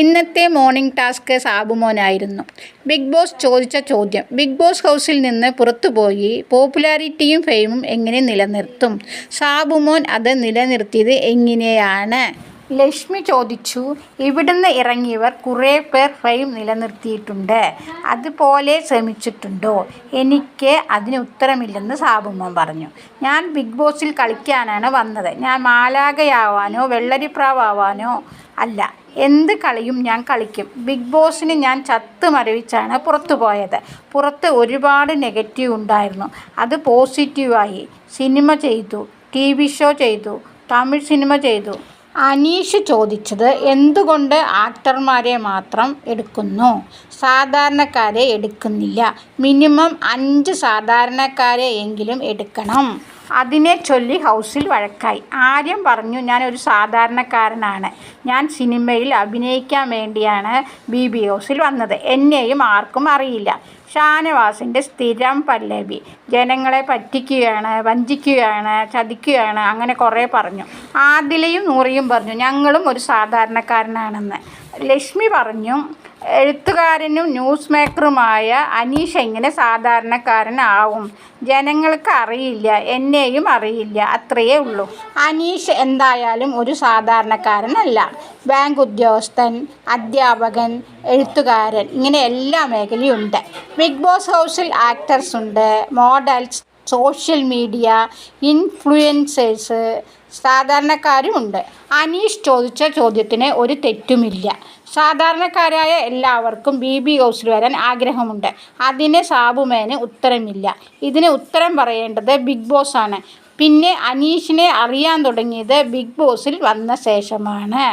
ഇന്നത്തെ morning task സാബുമോനായിരുന്നു. Big boss ചോദിച്ച ചോദ്യം: ബിഗ് ബോസ് ഹൗസിൽ നിന്ന് പുറത്തുപോയി പോപ്പുലാരിറ്റിയും ഫെയിമും എങ്ങനെ നിലനിർത്തും? സാബുമോൻ അത് നിലനിർത്തിയത് എങ്ങനെയാണ്? ലക്ഷ്മി ചോദിച്ചു. ഇവിടുന്ന് ഇറങ്ങിയവർ കുറേ പേർ ഫെയിം നിലനിർത്തിയിട്ടുണ്ട്. അതുപോലെ ശ്രമിച്ചിട്ടുണ്ടോ? എനിക്ക് അതിന് ഉത്തരമില്ലെന്ന് സാബുമോൻ പറഞ്ഞു. ഞാൻ ബിഗ് ബോസിൽ കളിക്കാനാണ് വന്നത്. ഞാൻ മാലാഖയാവാനോ വെള്ളരിപ്രാവാവാനോ അല്ല. എന്ത് കളിയും ഞാൻ കളിക്കും. ബിഗ് ബോസിന് ഞാൻ ചത്ത് മരവിച്ചാണ് പുറത്തു പോയത്. പുറത്ത് ഒരുപാട് നെഗറ്റീവ് ഉണ്ടായിരുന്നു. അത് പോസിറ്റീവായി. സിനിമ ചെയ്തു, TV ഷോ ചെയ്തു, തമിഴ് സിനിമ ചെയ്തു. അനീഷ് ചോദിച്ചത്: എന്തുകൊണ്ട് ആക്ടർമാരെ മാത്രം എടുക്കുന്നു, സാധാരണക്കാരെ എടുക്കുന്നില്ല? മിനിമം 5 സാധാരണക്കാരെ എങ്കിലും എടുക്കണം. അതിനെ ചൊല്ലി ഹൗസിൽ വഴക്കായി. ആര്യം പറഞ്ഞു, ഞാൻ ഒരു സാധാരണക്കാരനാണ്. ഞാൻ സിനിമയിൽ അഭിനയിക്കാൻ വേണ്ടിയാണ് BB ഹൗസിൽ വന്നത്. എന്നെയും ആർക്കും അറിയില്ല. ഷാനവാസിൻ്റെ സ്ഥിരം പല്ലവി: ജനങ്ങളെ പറ്റിക്കുകയാണ്, വഞ്ചിക്കുകയാണ്, ചതിക്കുകയാണ്. അങ്ങനെ കുറേ പറഞ്ഞു. ആദിലയും നൂറിയും പറഞ്ഞു, ഞങ്ങളും ഒരു സാധാരണക്കാരനാണെന്ന്. ലക്ഷ്മി പറഞ്ഞു, എഴുത്തുകാരനും ന്യൂസ് മേക്കറുമായ അനീഷ് എങ്ങനെ സാധാരണക്കാരനാവും? ജനങ്ങൾക്ക് അറിയില്ല, എന്നെയും അറിയില്ല, അത്രയേ ഉള്ളൂ. അനീഷ് എന്തായാലും ഒരു സാധാരണക്കാരനല്ല. ബാങ്ക് ഉദ്യോഗസ്ഥൻ, അധ്യാപകൻ, എഴുത്തുകാരൻ, ഇങ്ങനെ എല്ലാ മേഖലയുണ്ട്. ബിഗ് ബോസ് ഹൗസിൽ ആക്ടേഴ്സ് ഉണ്ട്, മോഡൽസ്, സോഷ്യൽ മീഡിയ ഇൻഫ്ലുവൻസേഴ്സ്, സാധാരണക്കാരുമുണ്ട്. അനീഷ് ചോദിച്ച ചോദ്യത്തിന് ഒരു തെറ്റുമില്ല. സാധാരണക്കാരായ എല്ലാവർക്കും BB ഹൗസിൽ വരാൻ ആഗ്രഹമുണ്ട്. അതിന് സാബുമോന് ഉത്തരമില്ല. ഇതിന് ഉത്തരം പറയേണ്ടത് ബിഗ് ബോസ് ആണ്. പിന്നെ അനീഷിനെ അറിയാൻ തുടങ്ങിയത് ബിഗ് ബോസിൽ വന്ന ശേഷമാണ്.